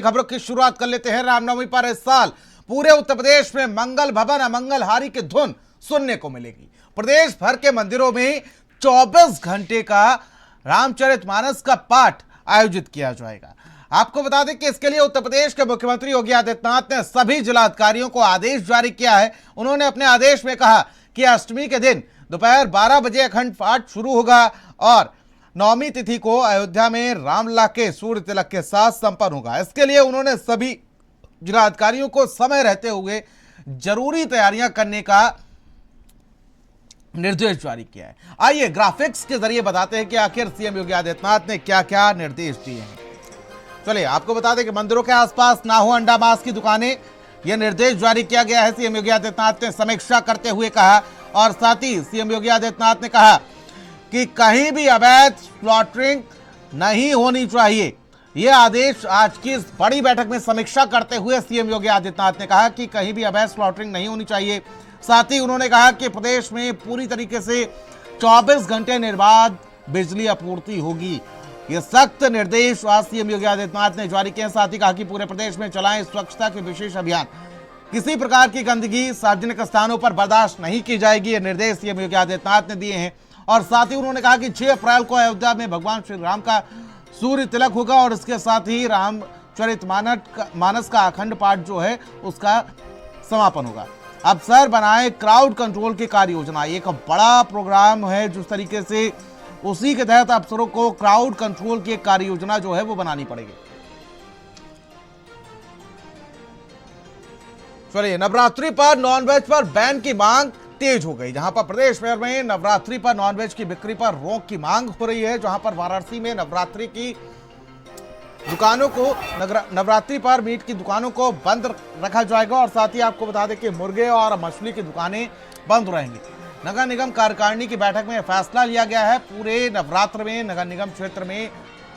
खबरों की शुरुआत कर लेते हैं। रामनवमी पर इस साल पूरे उत्तर प्रदेश में मंगल भवन अमंगलहारी की धुन सुनने को मिलेगी। प्रदेश भर के मंदिरों में 24 घंटे का रामचरितमानस का पाठ आयोजित किया जाएगा। आपको बता दें कि इसके लिए उत्तर प्रदेश के मुख्यमंत्री योगी आदित्यनाथ ने सभी जिलाधिकारियों को आदेश जारी किया है। उन्होंने अपने आदेश में कहा कि अष्टमी के दिन दोपहर 12 बजे अखंड पाठ शुरू होगा और नवमी तिथि को अयोध्या में रामलला के सूर्य तिलक के साथ संपन्न होगा। इसके लिए उन्होंने सभी जिलाधिकारियों को समय रहते हुए जरूरी तैयारियां करने का निर्देश जारी किया है। आइए ग्राफिक्स के जरिए बताते हैं कि आखिर सीएम योगी आदित्यनाथ ने क्या क्या निर्देश दिए हैं। चलिए आपको बता दें कि मंदिरों के आसपास ना हो अंडा मांस की दुकानें, यह निर्देश जारी किया गया है। सीएम योगी आदित्यनाथ ने समीक्षा करते हुए कहा और साथ ही सीएम योगी आदित्यनाथ ने कहा कि कहीं भी अवैध स्लॉटरिंग नहीं होनी चाहिए। यह आदेश आज की इस बड़ी बैठक में समीक्षा करते हुए सीएम योगी आदित्यनाथ ने कहा कि कहीं भी अवैध स्लॉटरिंग नहीं होनी चाहिए। साथ ही उन्होंने कहा कि प्रदेश में पूरी तरीके से 24 घंटे निर्बाध बिजली आपूर्ति होगी। ये सख्त निर्देश आज सीएम योगी आदित्यनाथ ने जारी किए। साथ ही कहा कि पूरे प्रदेश में चलाएं स्वच्छता के विशेष अभियान। किसी प्रकार की गंदगी सार्वजनिक स्थानों पर बर्दाश्त नहीं की जाएगी। ये निर्देश सीएम योगी आदित्यनाथ ने दिए हैं। और साथ ही उन्होंने कहा कि 6 अप्रैल को अयोध्या में भगवान श्री राम का सूर्य तिलक होगा और इसके साथ ही रामचरितमानस का अखंड पाठ जो है उसका समापन होगा। अफसर बनाए क्राउड कंट्रोल की कार्य योजना, एक बड़ा प्रोग्राम है जिस तरीके से उसी के तहत अफसरों को क्राउड कंट्रोल की एक कार्य योजना जो है वो बनानी पड़ेगी। चलिए नवरात्रि पर नॉनवेज पर बैन की मांग तेज हो गई। जहां पर प्रदेश भर में नवरात्रि पर नॉनवेज की बिक्री पर रोक की मांग हो रही है। जहां पर वाराणसी में नवरात्रि की दुकानों को नवरात्रि पर मीट की दुकानों को बंद रखा जाएगा और साथ ही आपको बता दें कि मुर्गे और मछली की दुकानें बंद रहेंगी। नगर निगम कार्यकारिणी की बैठक में फैसला लिया गया है। पूरे नवरात्र में नगर निगम क्षेत्र में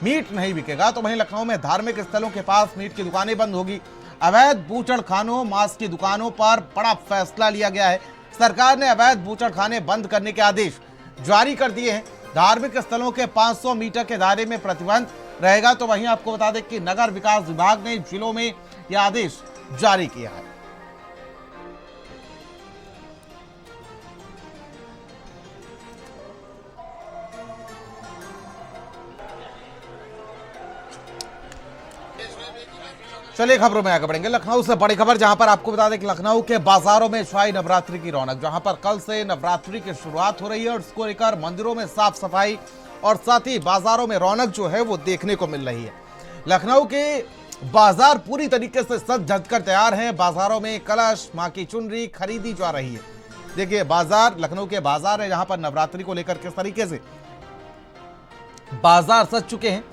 मीट नहीं बिकेगा। तो वहीं लखनऊ में धार्मिक स्थलों के पास मीट की दुकानें बंद होगी। अवैध बूचड़खानों मांस की दुकानों पर बड़ा फैसला लिया गया है। सरकार ने अवैध बूचड़खाने बंद करने के आदेश जारी कर दिए हैं। धार्मिक स्थलों के 500 मीटर के दायरे में प्रतिबंध रहेगा। तो वहीं आपको बता दें कि नगर विकास विभाग ने जिलों में यह आदेश जारी किया है। चलिए खबरों में आगे बढ़ेंगे। लखनऊ से बड़ी खबर, जहां पर आपको बता दें कि लखनऊ के बाजारों में छाई नवरात्रि की रौनक। जहां पर कल से नवरात्रि की शुरुआत हो रही है और इसको लेकर मंदिरों में साफ सफाई और साथ ही बाजारों में रौनक जो है वो देखने को मिल रही है। लखनऊ के बाजार पूरी तरीके से सज धज कर तैयार हैं। बाजारों में कलश, मां की चुनरी खरीदी जा रही है। देखिए बाजार, लखनऊ के बाजार है जहां पर नवरात्रि को लेकर किस तरीके से बाजार सज चुके हैं।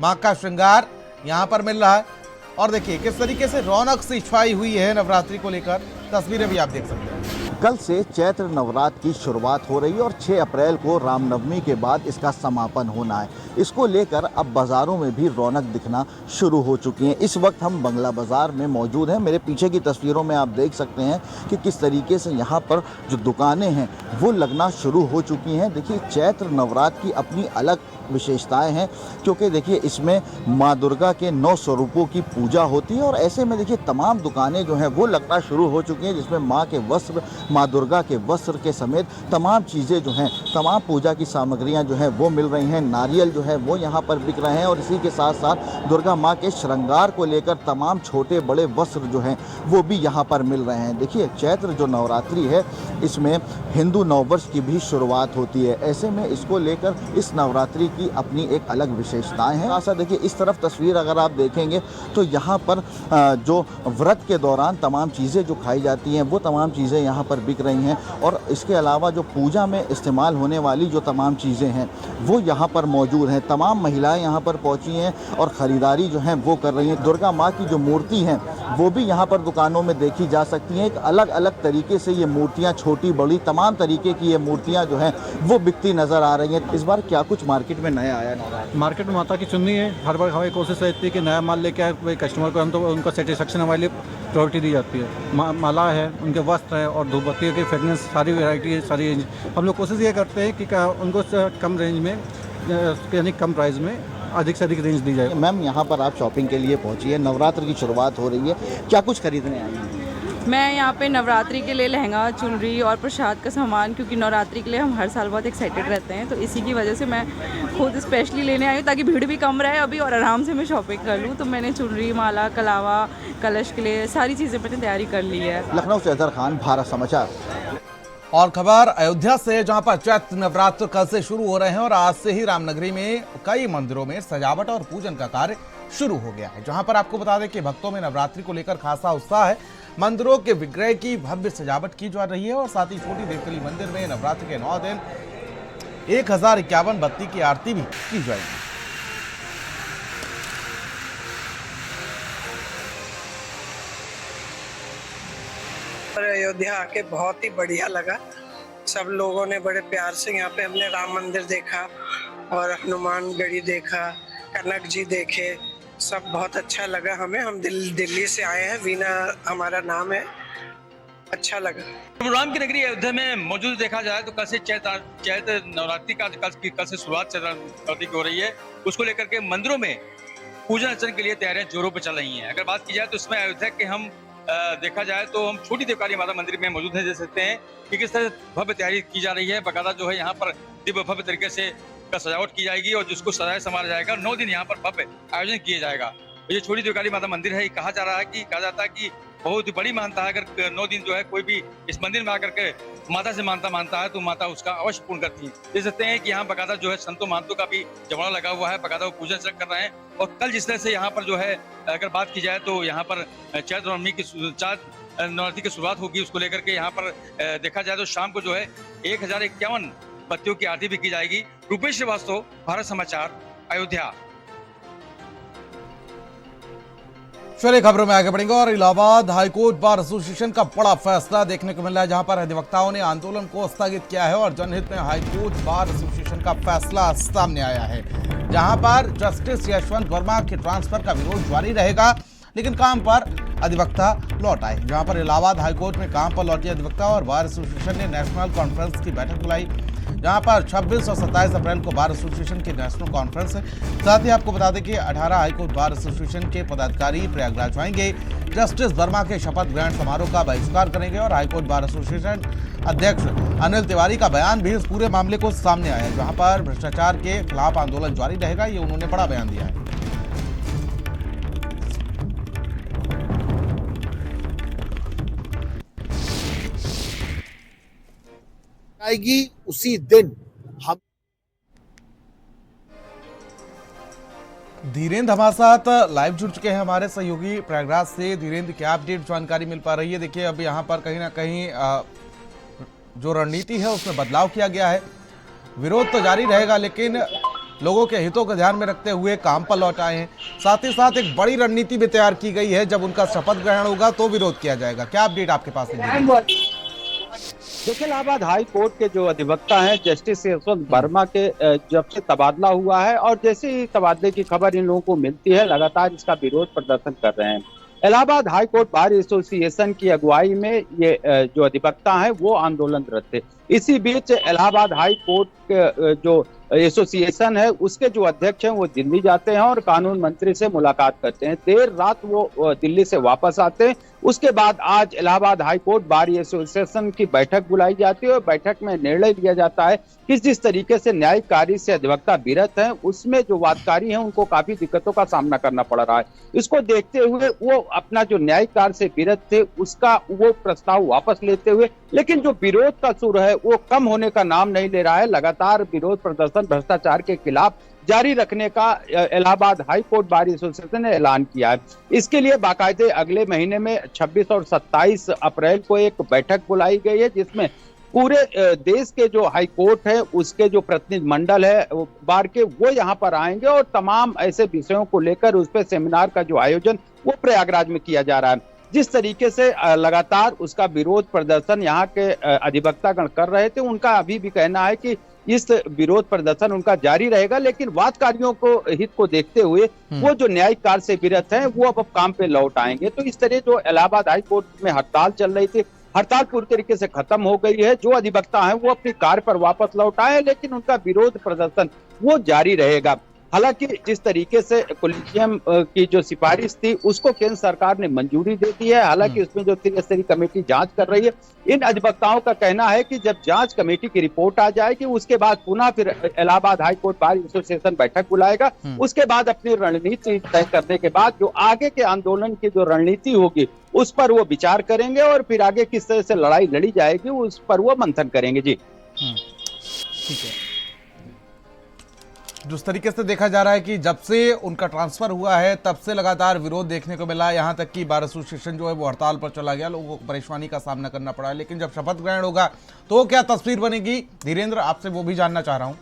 मां का श्रृंगार यहां पर मिल रहा है और देखिए किस तरीके से रौनक सी छाई हुई है नवरात्रि को लेकर। तस्वीरें भी आप देख सकते हैं। कल से चैत्र नवरात्र की शुरुआत हो रही है और 6 अप्रैल को रामनवमी के बाद इसका समापन होना है। इसको लेकर अब बाज़ारों में भी रौनक दिखना शुरू हो चुकी है। इस वक्त हम बंगला बाज़ार में मौजूद हैं। मेरे पीछे की तस्वीरों में आप देख सकते हैं कि किस तरीके से यहाँ पर जो दुकानें हैं वो लगना शुरू हो चुकी हैं। देखिए चैत्र नवरात्र की अपनी अलग विशेषताएं हैं क्योंकि देखिए इसमें माँ दुर्गा के 9 स्वरूपों की पूजा होती है और ऐसे में देखिए तमाम दुकानें जो हैं वो लगना शुरू हो चुकी हैं, जिसमें माँ के वस्त्र, माँ दुर्गा के वस्त्र के समेत तमाम चीज़ें जो हैं, तमाम पूजा की सामग्रियां जो हैं वो मिल रही हैं। नारियल जो है वो यहाँ पर बिक रहे हैं और इसी के साथ साथ दुर्गा माँ के श्रृंगार को लेकर तमाम छोटे बड़े वस्त्र जो हैं वो भी यहाँ पर मिल रहे हैं। देखिए चैत्र जो नवरात्रि है इसमें हिंदू नववर्ष की भी शुरुआत होती है। ऐसे में इसको लेकर इस नवरात्रि की अपनी एक अलग विशेषताएं हैं। ऐसा देखिए इस तरफ तस्वीर अगर आप देखेंगे तो यहाँ पर जो व्रत के दौरान तमाम चीज़ें जो खाई जाती हैं वो तमाम चीज़ें यहाँ पर बिक रही हैं और इसके अलावा जो पूजा में इस्तेमाल होने वाली जो तमाम चीज़ें हैं वो यहाँ पर मौजूद हैं। तमाम महिलाएं यहाँ पर पहुँची हैं और ख़रीदारी जो है वो कर रही हैं। दुर्गा माँ की जो मूर्ति हैं वो भी यहाँ पर दुकानों में देखी जा सकती हैं। एक अलग अलग तरीके से ये मूर्तियाँ, छोटी बड़ी तमाम तरीके की ये मूर्तियाँ जो हैं वो बिकती नज़र आ रही हैं। इस बार क्या कुछ मार्केट में नया आया है? मार्केट में माता की चुन्नी है। हर बार हमारी कोशिश रहती है कि नया माल लेके आए भाई कस्टमर को, हम तो उनका सेटिस्फेक्शन हमारे लिए प्रायोरिटी दी जाती है। माला है, उनके वस्त्र है और धूपबत्ती की फ्रेगनेंस, सारी वैरायटी है, सारी रेंज। हम लोग कोशिश ये करते हैं कि उनको कम रेंज में यानी कम प्राइस में अधिक से अधिक रेंज दी जाए। मैम, यहाँ पर आप शॉपिंग के लिए पहुँची है, नवरात्र की शुरुआत हो रही है, क्या कुछ खरीदने आई हैं? मैं यहाँ पे नवरात्रि के लिए लहंगा, चुनरी और प्रसाद का सामान, क्योंकि नवरात्रि के लिए हम हर साल बहुत एक्साइटेड रहते हैं, तो इसी की वजह से मैं खुद स्पेशली लेने आई हूँ ताकि भीड़ भी कम रहे अभी और आराम से मैं शॉपिंग कर लूँ। तो मैंने चुनरी, माला, कलावा, कलश के लिए सारी चीज़ें मैंने तैयारी कर ली है। लखनऊ से अजहर खान, भारत समाचार। और खबर अयोध्या से, जहां पर चैत्र नवरात्र कल से शुरू हो रहे हैं और आज से ही रामनगरी में कई मंदिरों में सजावट और पूजन का कार्य शुरू हो गया है। जहां पर आपको बता दें कि भक्तों में नवरात्रि को लेकर खासा उत्साह है। मंदिरों के विग्रह की भव्य सजावट की जा रही है और साथ ही छोटी देवतली मंदिर में नवरात्रि के 9 दिन 1051 बत्ती की आरती भी की जाएगी। अयोध्या आके बहुत ही बढ़िया लगा। सब लोगों ने बड़े प्यार से यहाँ पे हमने राम मंदिर देखा और हनुमान गढ़ी देखा, कनक जी देखे, सब बहुत अच्छा लगा हमें। हम दिल्ली से आए हैं, वीना हमारा नाम है, अच्छा लगा। राम की नगरी अयोध्या में मौजूद देखा जाए तो कल से चैत्र नवरात्रि का कल से शुरुआत चैत्र नवरात्रि की हो रही है। उसको लेकर के मंदिरों में पूजन अर्चन के लिए तैयारियां जोरों पर चल रही हैं। अगर बात की जाए तो इसमें अयोध्या के हम देखा जाए तो हम छोटी देवकाली माता मंदिर में मौजूद हैं, देख सकते हैं कि किस तरह भव्य तैयारी की जा रही है। बकायदा जो है यहाँ पर दिव्य भव्य तरीके से सजावट की जाएगी और जिसको सजाया संवारा जाएगा। 9 दिन यहाँ पर भव्य आयोजन किया जाएगा। ये छोटी देवकाली माता मंदिर है, कहा जाता है कि बहुत ही बड़ी मानता है। अगर 9 दिन जो है कोई भी इस मंदिर में आकर के माता से मानता है तो माता उसका अवश्य पूर्ण करती है। देख सकते हैं कि यहाँ बकायदा जो है संतों महंतों का भी जमावड़ा लगा हुआ है, बकायदा वो पूजन कर रहे हैं। और कल जिस तरह से यहाँ पर जो है अगर बात की जाए तो यहाँ पर चैत्र नवरात्रि की शुरुआत होगी, उसको लेकर के यहाँ पर देखा जाए तो शाम को जो है 1051 बत्तियों की आरती भी की जाएगी। रूपेश श्रीवास्तव, भारत समाचार, अयोध्या। चलिए खबरों में आगे बढ़ेंगे और इलाहाबाद हाईकोर्ट बार एसोसिएशन का बड़ा फैसला देखने को मिल रहा है, जहां पर अधिवक्ताओं ने आंदोलन को स्थगित किया है और जनहित में हाईकोर्ट बार एसोसिएशन का फैसला सामने आया है, जहां पर जस्टिस यशवंत वर्मा के ट्रांसफर का विरोध जारी रहेगा, लेकिन काम पर अधिवक्ता लौट आए। जहां पर इलाहाबाद हाईकोर्ट में काम पर लौटे अधिवक्ता और बार एसोसिएशन ने नेशनल कॉन्फ्रेंस की बैठक बुलाई, जहां पर 26 और 27 अप्रैल को बार एसोसिएशन की नेशनल कॉन्फ्रेंस है। साथ ही आपको बता दें कि 18 हाईकोर्ट बार एसोसिएशन के पदाधिकारी प्रयागराज आएंगे, जस्टिस वर्मा के शपथ ग्रहण समारोह का बहिष्कार करेंगे और हाईकोर्ट बार एसोसिएशन अध्यक्ष अनिल तिवारी का बयान भी इस पूरे मामले को सामने आया, जहां पर भ्रष्टाचार के खिलाफ आंदोलन जारी रहेगा, ये उन्होंने बड़ा बयान दिया है। आएगी उसी दिन हम। धीरेन्द्र हमारे साथ लाइव जुड़ चुके हैं, हमारे सहयोगी प्रयागराज से। धीरेन्द्र, क्या अपडेट जानकारी मिल पा रही है? देखिए अब यहाँ पर कहीं ना कहीं जो रणनीति है उसमें बदलाव किया गया है। विरोध तो जारी रहेगा लेकिन लोगों के हितों को ध्यान में रखते हुए काम पर लौट आए हैं। साथ ही साथ एक बड़ी रणनीति भी तैयार की गई है, जब उनका शपथ ग्रहण होगा तो विरोध किया जाएगा। क्या अपडेट आपके पास है? देखिए, इलाहाबाद हाई कोर्ट के जो अधिवक्ता हैं जस्टिस यशवंत वर्मा के जब से तबादला हुआ है और जैसे ही तबादले की खबर इन लोगों को मिलती है, लगातार इसका विरोध प्रदर्शन कर रहे हैं। Allahabad high court bar association की अगुवाई में ये जो अधिवक्ता हैं वो आंदोलनरत थे। इसी बीच इलाहाबाद हाई कोर्ट के जो एसोसिएशन है उसके जो अध्यक्ष हैं वो दिल्ली जाते हैं और कानून मंत्री से मुलाकात करते हैं। देर रात वो दिल्ली से वापस आते हैं। उसके बाद आज Allahabad high court bar association की बैठक बुलाई जाती है और बैठक में निर्णय लिया जाता है कि जिस तरीके से न्यायिक कार्य से अधिवक्ता विरत हैं उसमें जो वादकारी हैं उनको काफी दिक्कतों का सामना करना पड़ रहा है। इसको देखते हुए वो अपना जो न्यायिक कार्य से विरत थे उसका वो प्रस्ताव वापस लेते हुए, लेकिन जो विरोध का सुर है वो कम होने का नाम नहीं ले रहा है। लगातार विरोध प्रदर्शन भ्रष्टाचार के खिलाफ जारी रखने का Allahabad high court bar association ने ऐलान किया है। इसके लिए बाकायदे अगले महीने में 26 और 27 अप्रैल को एक बैठक बुलाई गई है, जिसमें पूरे देश के जो हाई कोर्ट है उसके जो प्रतिनिधि मंडल है बार के वो यहाँ पर आएंगे और तमाम ऐसे विषयों को लेकर उस पर सेमिनार का जो आयोजन वो प्रयागराज में किया जा रहा है। जिस तरीके से लगातार उसका विरोध प्रदर्शन यहाँ के अधिवक्तागण कर रहे थे, उनका अभी भी कहना है कि इस विरोध प्रदर्शन उनका जारी रहेगा, लेकिन वादकारियों को हित को देखते हुए वो जो न्यायिक कार्य से विरत हैं वो अब काम पे लौट आएंगे। तो इस तरह जो इलाहाबाद हाई कोर्ट में हड़ताल चल रही थी, हड़ताल पूरी तरीके से खत्म हो गई है। जो अधिवक्ता हैं वो अपनी कार्य पर वापस लौट आए, लेकिन उनका विरोध प्रदर्शन वो जारी रहेगा। हालांकि जिस तरीके से कोलिजियम की जो सिफारिश थी उसको केंद्र सरकार ने मंजूरी दे दी है। हालांकि उसमें जो त्रिस्तरीय कमेटी जांच कर रही है, इन अधिवक्ताओं का कहना है कि जब जांच कमेटी की रिपोर्ट आ जाएगी उसके बाद पुनः फिर Allahabad high court bar association बैठक बुलाएगा। उसके बाद अपनी रणनीति तय करने के बाद जो आगे के आंदोलन की जो रणनीति होगी उस पर वो विचार करेंगे और फिर आगे किस तरह से लड़ाई लड़ी जाएगी उस पर वो मंथन करेंगे। जी ठीक है। जिस तरीके से देखा जा रहा है कि जब से उनका ट्रांसफर हुआ है तब से लगातार विरोध देखने को मिला, यहां तक कि बार एसोसिएशन जो है वो हड़ताल पर चला गया, लोगों को परेशानी का सामना करना पड़ा है। लेकिन जब शपथ ग्रहण होगा तो क्या तस्वीर बनेगी, धीरेन्द्र आपसे वो भी जानना चाह रहा हूं।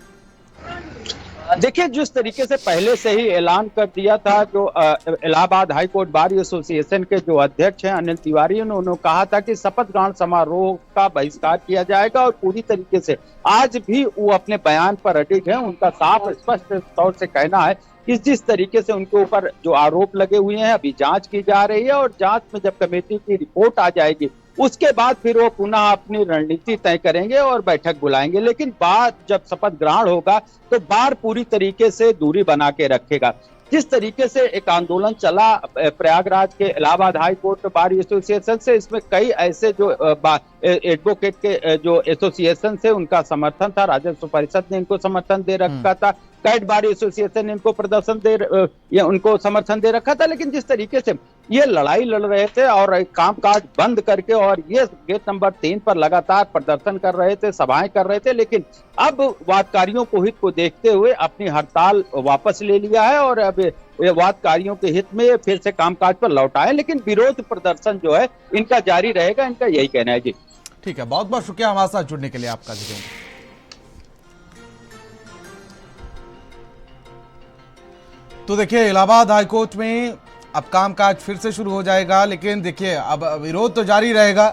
देखिए, जिस तरीके से पहले से ही ऐलान कर दिया था जो Allahabad high court bar association के जो अध्यक्ष हैं अनिल तिवारी, उन्होंने कहा था कि शपथ ग्रहण समारोह का बहिष्कार किया जाएगा और पूरी तरीके से आज भी वो अपने बयान पर अडिग हैं। उनका साफ स्पष्ट तौर से कहना है कि जिस तरीके से उनके ऊपर जो आरोप लगे हुए हैं अभी जांच की जा रही है और जांच में जब कमेटी की रिपोर्ट आ जाएगी उसके बाद फिर वो पुनः अपनी रणनीति तय करेंगे और बैठक बुलाएंगे। लेकिन बाद जब शपथ ग्रहण होगा तो बार पूरी तरीके से दूरी बना के रखेगा। जिस तरीके से एक आंदोलन चला प्रयागराज के Allahabad high court bar association से, इसमें कई ऐसे जो एडवोकेट के जो एसोसिएशन से उनका समर्थन था, राजस्व परिषद ने इनको समर्थन दे रखा था, कैट बार एसोसिएशन ने इनको उनको समर्थन दे रखा था। लेकिन जिस तरीके से ये लड़ाई लड़ रहे थे और कामकाज बंद करके और ये गेट नंबर 3 पर लगातार प्रदर्शन कर रहे थे, सभाएं कर रहे थे, लेकिन अब वादकारियों को हित को देखते हुए अपनी हड़ताल वापस ले लिया है और अब वादकारियों के हित में फिर से कामकाज पर लौटाए। लेकिन विरोध प्रदर्शन जो है इनका जारी रहेगा, इनका यही कहना है। जी ठीक है, बहुत बहुत शुक्रिया हमारे साथ जुड़ने के लिए आपका। तो देखिए, इलाहाबाद हाईकोर्ट में अब कामकाज फिर से शुरू हो जाएगा, लेकिन देखिए अब विरोध तो जारी रहेगा,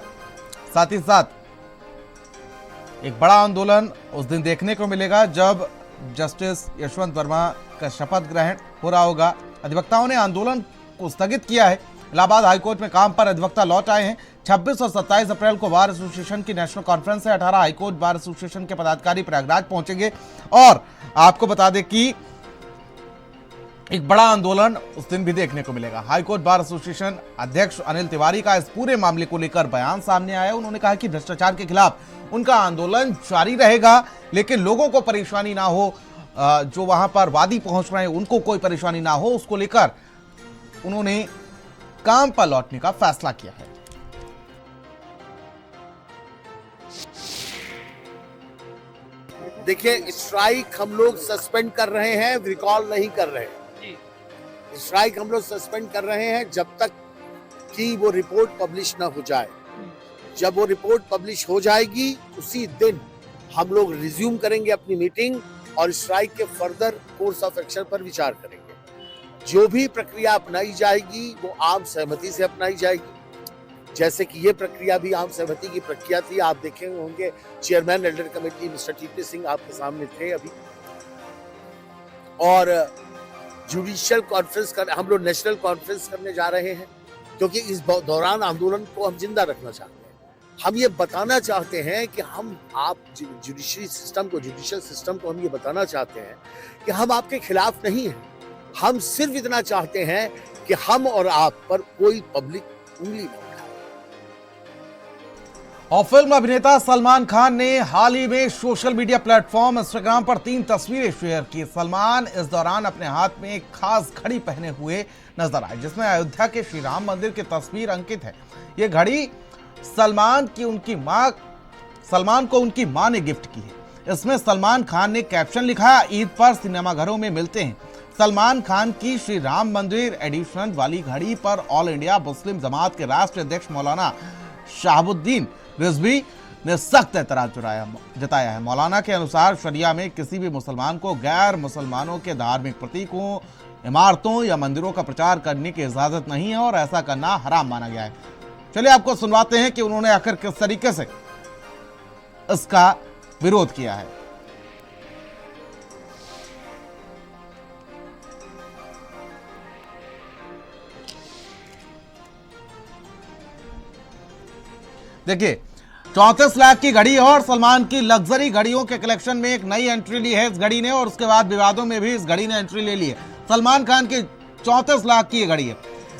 साथ ही साथ एक बड़ा आंदोलन उस दिन देखने को मिलेगा जब जस्टिस यशवंत वर्मा का शपथ ग्रहण हो रहा होगा। अधिवक्ताओं ने आंदोलन को स्थगित किया है। इलाहाबाद हाईकोर्ट में काम पर अधिवक्ता लौट आए हैं। 26 और 27 अप्रैल को बार एसोसिएशन की नेशनल कॉन्फ्रेंस है। 18 हाईकोर्ट बार एसोसिएशन के पदाधिकारी प्रयागराज पहुंचेंगे और आपको बता दें कि एक बड़ा आंदोलन उस दिन भी देखने को मिलेगा। हाईकोर्ट बार एसोसिएशन अध्यक्ष अनिल तिवारी का इस पूरे मामले को लेकर बयान सामने आया। उन्होंने कहा कि भ्रष्टाचार के खिलाफ उनका आंदोलन जारी रहेगा, लेकिन लोगों को परेशानी ना हो, जो वहां पर वादी पहुंच रहे हैं उनको कोई परेशानी ना हो, उसको लेकर उन्होंने काम पर लौटने का फैसला किया है। देखिए, स्ट्राइक हम लोग सस्पेंड कर रहे हैं, रिकॉल नहीं कर रहे हैं। स्ट्राइक हम लोग सस्पेंड कर रहे हैं जब तक कि वो रिपोर्ट पब्लिश ना हो जाए। जब वो रिपोर्ट पब्लिश हो जाएगी उसी दिन हम लोग रिज्यूम करेंगे अपनी मीटिंग और स्ट्राइक के फर्दर कोर्स ऑफ एक्शन पर विचार करेंगे। जो भी प्रक्रिया अपनाई जाएगी वो आम सहमति से अपनाई जाएगी। जैसे कि ये प्रक्रिया भी आम सहमति की प्रक्रिया थी। आप देखे होंगे chairman Elder committee mister TP Singh आपके सामने थे अभी। और जुडिशियल कॉन्फ्रेंस कर हम लोग नेशनल कॉन्फ्रेंस करने जा रहे हैं, क्योंकि इस दौरान आंदोलन को हम जिंदा रखना चाहते हैं। हम ये बताना चाहते हैं कि आप जुडिशियल सिस्टम को हम ये बताना चाहते हैं कि हम आपके खिलाफ नहीं हैं। हम सिर्फ इतना चाहते हैं कि हम और आप पर कोई पब्लिक उंगली न उठाए। और फिल्म अभिनेता सलमान खान ने हाल ही में सोशल मीडिया प्लेटफॉर्म इंस्टाग्राम पर 3 तस्वीरें शेयर की। सलमान इस दौरान अपने हाथ में एक खास घड़ी पहने हुए नजर आए, जिसमें अयोध्या के श्री राम मंदिर की तस्वीर अंकित है। ये घड़ी सलमान को उनकी मां ने गिफ्ट की है। इसमें सलमान खान ने कैप्शन लिखा है, ईद पर सिनेमाघरों में मिलते हैं। सलमान खान की श्री राम मंदिर एडिशन वाली घड़ी पर ऑल इंडिया मुस्लिम जमात के राष्ट्रीय अध्यक्ष मौलाना शहाबुद्दीन रिजवी ने सख्त एतराज जताया है। मौलाना के अनुसार शरिया में किसी भी मुसलमान को गैर मुसलमानों के धार्मिक प्रतीकों, इमारतों या मंदिरों का प्रचार करने की इजाजत नहीं है और ऐसा करना हराम माना गया है। चलिए आपको सुनवाते हैं कि उन्होंने आखिर किस तरीके से इसका विरोध किया है। देखिए, 34 लाख की घड़ी है और सलमान की लग्जरी घड़ियों के कलेक्शन में एक नई एंट्री ली है इस घड़ी ने, और उसके बाद विवादों में भी इस घड़ी ने एंट्री ले ली है। सलमान खान की 34 लाख की ये घड़ी है।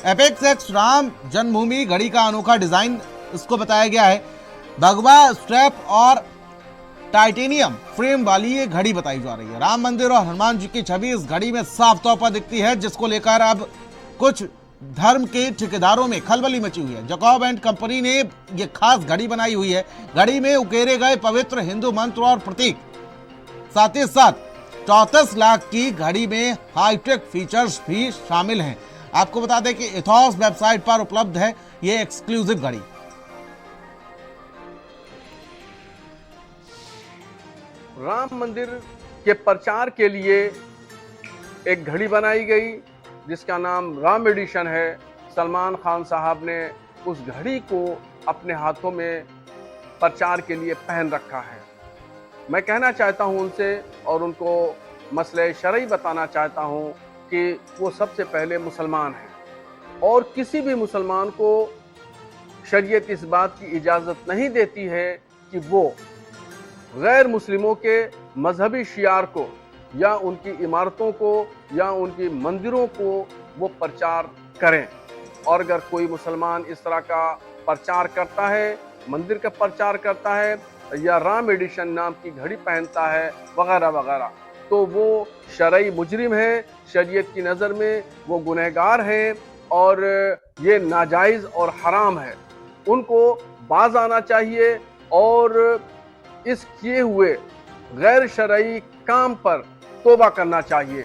एपेक्स एक्स राम जन्मभूमि घड़ी का अनोखा डिजाइन इसको बताया गया है। भगवा स्ट्रैप और टाइटेनियम फ्रेम वाली ये घड़ी बताई जा रही है। राम मंदिर और हनुमान जी की छवि इस घड़ी में साफ तौर पर दिखती है, जिसको लेकर अब कुछ धर्म के ठेकेदारों में खलबली मची हुई है। जैकब एंड कंपनी ने ये खास घड़ी बनाई हुई है। घड़ी में उकेरे गए पवित्र हिंदू मंत्र और प्रतीक, साथ ही साथ 34 लाख की घड़ी में हाईटेक फीचर्स भी शामिल हैं। आपको बता दें कि इथॉस वेबसाइट पर उपलब्ध है ये एक्सक्लूसिव घड़ी। राम मंदिर के प्रचार के लिए एक घड़ी बनाई गई जिसका नाम राम एडिशन है। सलमान खान साहब ने उस घड़ी को अपने हाथों में प्रचार के लिए पहन रखा है। मैं कहना चाहता हूं उनसे और उनको मसले शरई बताना चाहता हूं कि वो सबसे पहले मुसलमान हैं और किसी भी मुसलमान को शरीयत इस बात की इजाज़त नहीं देती है कि वो गैर मुस्लिमों के मजहबी शियार को या उनकी इमारतों को या उनकी मंदिरों को वो प्रचार करें। और अगर कोई मुसलमान इस तरह का प्रचार करता है, मंदिर का प्रचार करता है या राम एडिशन नाम की घड़ी पहनता है वगैरह वगैरह, तो वो शरई मुजरिम है। शरीयत की नज़र में वो गुनहगार है और ये नाजायज़ और हराम है। उनको बाज आना चाहिए और इस किए हुए गैर शरई काम पर तौबा करना चाहिए।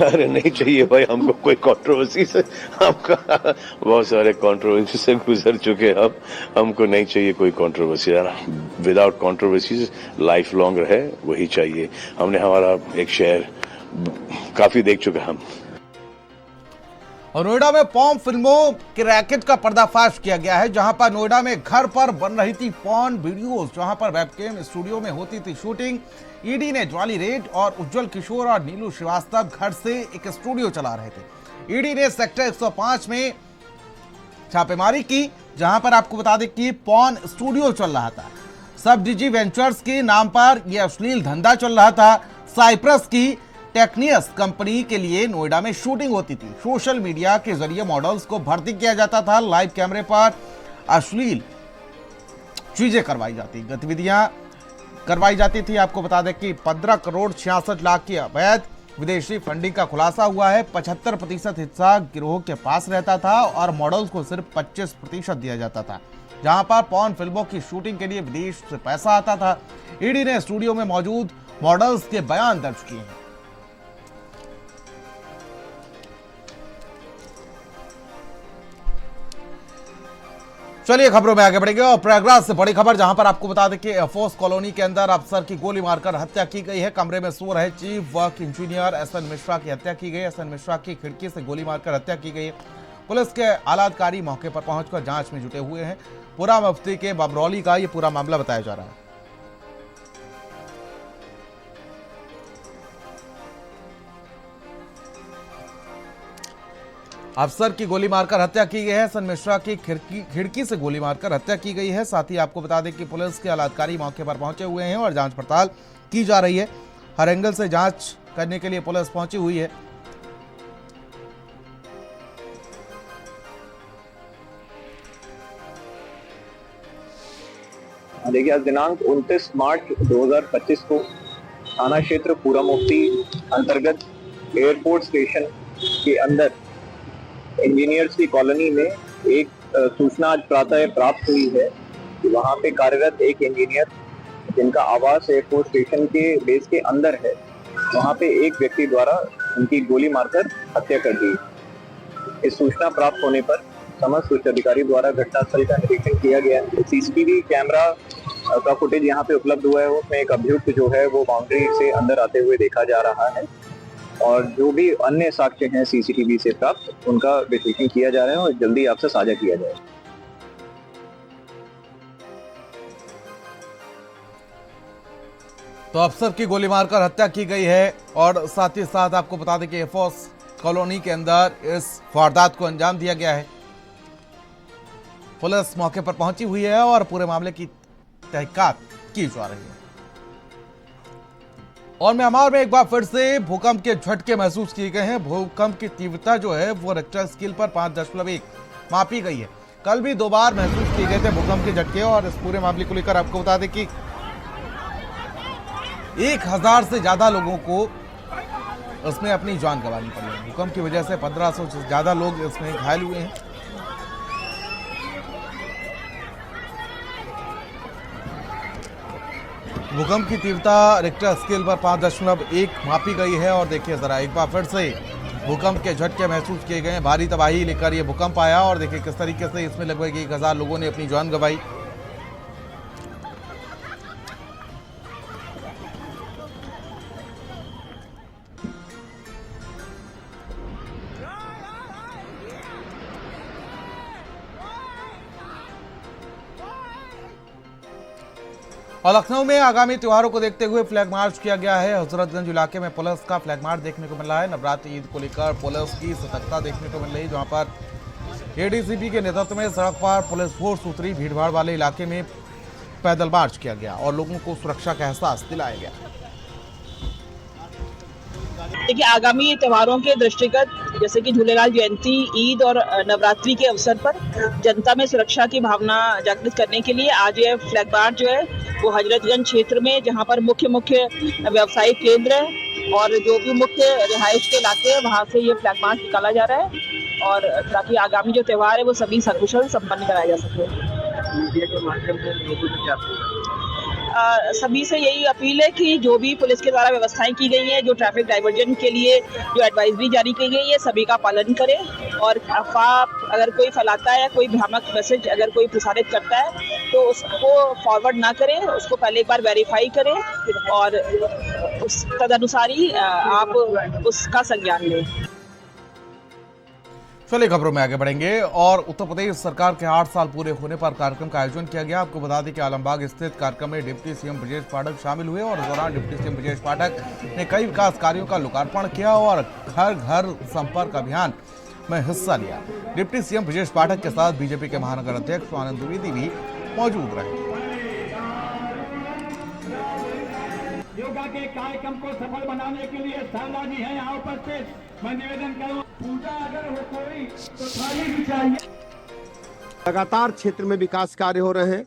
अरे नहीं चाहिए भाई, हमको कोई कंट्रोवर्सी से, हमका बहुत सारे कंट्रोवर्सी से गुजर चुके हैं। हमको नहीं चाहिए कोई controversy. Without controversy life long रहे वही चाहिए। हमने हमारा एक शहर काफी देख चुके हम। और नोएडा में पॉर्न फिल्मों के रैकेट का पर्दाफाश किया गया है, जहां पर नोएडा में घर पर बन रही थी पॉर्न वीडियोस, जहां पर वेबकैम स्टूडियो में होती थी शूटिंग। ईडी ने ज्वाली रेड और उज्जवल किशोर और नीलू श्रीवास्तव घर से एक स्टूडियो चला रहे थे। ईडी ने सेक्टर 105 में छापेमारी की, जहां पर आपको बता दें कि पॉर्न स्टूडियो चल रहा था। सब डिजी वेंचर्स के नाम पर यह अश्लील धंधा चल रहा था। साइप्रस की टेक्नियस कंपनी के लिए नोएडा में शूटिंग होती थी। सोशल मीडिया के जरिए मॉडल्स को भर्ती किया जाता था। लाइव कैमरे पर अश्लील चीजें करवाई जाती, गतिविधियां करवाई जाती थी। आपको बता दें कि 15 करोड़ 66 लाख की अवैध विदेशी फंडिंग का खुलासा हुआ है। 75% हिस्सा गिरोह के पास रहता था और मॉडल्स को सिर्फ 25% दिया जाता था, जहां पर पॉर्न फिल्मों की शूटिंग के लिए विदेश से पैसा आता था। ईडी ने स्टूडियो में मौजूद मॉडल्स के बयान दर्ज किए हैं। चलिए खबरों में आगे बढ़ेंगे और प्रयागराज से बड़ी खबर, जहां पर आपको बता दें कि एयरफोर्स कॉलोनी के अंदर अफसर की गोली मारकर हत्या की गई है। कमरे में सो रहे chief work engineer SN Mishra की हत्या की गई है। एसएन मिश्रा की खिड़की से गोली मारकर हत्या की गई है। पुलिस के आला अधिकारी मौके पर पहुंचकर जांच में जुटे हुए हैं। पूरा मुफ्ती के बमरौली का ये पूरा मामला बताया जा रहा है। अफसर की गोली मारकर हत्या की गई है। एसएन मिश्रा की खिड़की से गोली मारकर हत्या की गई है। साथ ही आपको बता दें कि पुलिस के आला अधिकारी मौके पर पहुंचे हुए हैं और जांच पड़ताल की जा रही है। हर एंगल से जांच करने के लिए पुलिस पहुंची हुई है। देखिए, आज दिनांक 29 मार्च 2025 को थाना क्षेत्र पूरा मुफ्ती अंतर्गत एयरपोर्ट स्टेशन के अंदर इंजीनियर्स की कॉलोनी में एक सूचना आज प्रातः प्राप्त हुई है कि वहां पे कार्यरत एक इंजीनियर जिनका आवास एयरपोर्ट स्टेशन के बेस के अंदर है, वहां पे एक व्यक्ति द्वारा उनकी गोली मारकर हत्या कर दी। इस सूचना प्राप्त होने पर समस्त उच्च अधिकारी द्वारा घटनास्थल का निरीक्षण किया गया। सीसीटीवी कैमरा का फुटेज यहाँ पे उपलब्ध हुआ है, उसमें एक अभियुक्त जो है वो बाउंड्री से अंदर आते हुए देखा जा रहा है और जो भी अन्य साक्ष्य हैं सीसीटीवी से प्राप्त उनका विश्लेषण किया जा रहा है और जल्दी आपसे साझा किया जाएगा। तो अफसर की गोली मारकर हत्या की गई है और साथ ही साथ आपको बता दें कि एयरफोर्स कॉलोनी के अंदर इस वारदात को अंजाम दिया गया है। पुलिस मौके पर पहुंची हुई है और पूरे मामले की तहकीकात की जा रही है। और म्यांमार में एक बार फिर से भूकंप के झटके महसूस किए गए हैं। भूकंप की तीव्रता जो है वो रिक्टर स्केल पर 5.1 मापी गई है। कल भी 2 बार महसूस किए गए थे भूकंप के झटके। और इस पूरे मामले को लेकर आपको बता दें कि 1000 से ज्यादा लोगों को इसमें अपनी जान गंवानी पड़ी है। भूकंप की वजह से 1500 से ज्यादा लोग इसमें घायल हुए हैं। भूकंप की तीव्रता रिक्टर स्केल पर 5.1 मापी गई है। और देखिए जरा एक बार फिर से भूकंप के झटके महसूस किए गए हैं। भारी तबाही लेकर ये भूकंप आया और देखिए किस तरीके से इसमें लगभग 1000 लोगों ने अपनी जान गंवाई। और लखनऊ में आगामी त्योहारों को देखते हुए फ्लैग मार्च किया गया है। हजरतगंज इलाके में पुलिस का फ्लैग मार्च देखने को मिल रहा है। नवरात्रि ईद को लेकर पुलिस की सतर्कता देखने को मिल रही है, जहां पर एडीसीपी के नेतृत्व में सड़क पर पुलिस फोर्स उतरी। भीड़भाड़ वाले इलाके में पैदल मार्च किया गया और लोगों को सुरक्षा का एहसास दिलाया गया। देखिए, आगामी त्योहारों के दृष्टिगत जैसे कि झूलेलाल जयंती, ईद और नवरात्रि के अवसर पर जनता में सुरक्षा की भावना जागृत करने के लिए आज ये फ्लैग मार्च जो है वो हजरतगंज क्षेत्र में, जहां पर मुख्य व्यावसायिक केंद्र है और जो भी मुख्य रिहाइश के इलाके हैं, वहां से ये फ्लैग मार्च निकाला जा रहा है और ताकि आगामी जो त्योहार है वो सभी सकुशल संपन्न कराया जा सके। मीडिया के माध्यम से सभी से यही अपील है कि जो भी पुलिस के द्वारा व्यवस्थाएं की गई हैं, जो ट्रैफिक डाइवर्जन के लिए जो एडवाइजरी जारी की गई है, सभी का पालन करें। और अफवाह अगर कोई फैलाता है, कोई भ्रामक मैसेज अगर कोई प्रसारित करता है तो उसको फॉरवर्ड ना करें, उसको पहले एक बार वेरीफाई करें और उस तदनुसार ही आप उसका संज्ञान लें। चलिए खबरों में आगे बढ़ेंगे। और उत्तर प्रदेश सरकार के 8 साल पूरे होने पर कार्यक्रम का आयोजन किया गया। आपको बता दें कि आलमबाग स्थित कार्यक्रम में डिप्टी सीएम ब्रजेश पाठक शामिल हुए और इस दौरान डिप्टी सीएम ब्रजेश पाठक ने कई विकास कार्यों का लोकार्पण किया और घर घर संपर्क अभियान में हिस्सा लिया। डिप्टी सीएम ब्रजेश पाठक के साथ बीजेपी के महानगर अध्यक्ष आनंद द्विवेदी भी मौजूद रहे। योगा के कार्यक्रम को सफल बनाने के लिए शारदा जी हैं यहाँ उपस्थित। मैं निवेदन करूं, पूजा अगर हो कोई तो थाली भी चाहिए। लगातार क्षेत्र में विकास कार्य हो रहे हैं।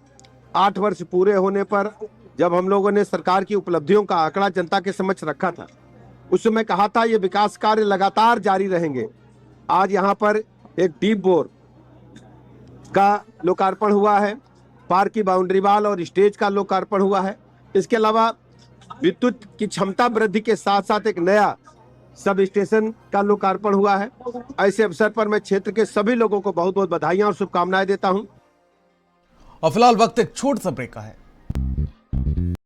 8 वर्ष पूरे होने पर जब हम लोगों ने सरकार की उपलब्धियों का आंकड़ा जनता के समक्ष रखा था, उस समय कहा था ये विकास कार्य लगातार जारी रहेंगे। आज यहाँ पर एक डीप बोर का लोकार्पण हुआ है, पार्क की बाउंड्री वाल और स्टेज का लोकार्पण हुआ है। इसके अलावा विद्युत की क्षमता वृद्धि के साथ साथ एक नया सब स्टेशन का लोकार्पण हुआ है। ऐसे अवसर पर मैं क्षेत्र के सभी लोगों को बहुत बहुत बधाइयां और शुभकामनाएं देता हूं। और फिलहाल वक्त एक छोटे से ब्रेक का है।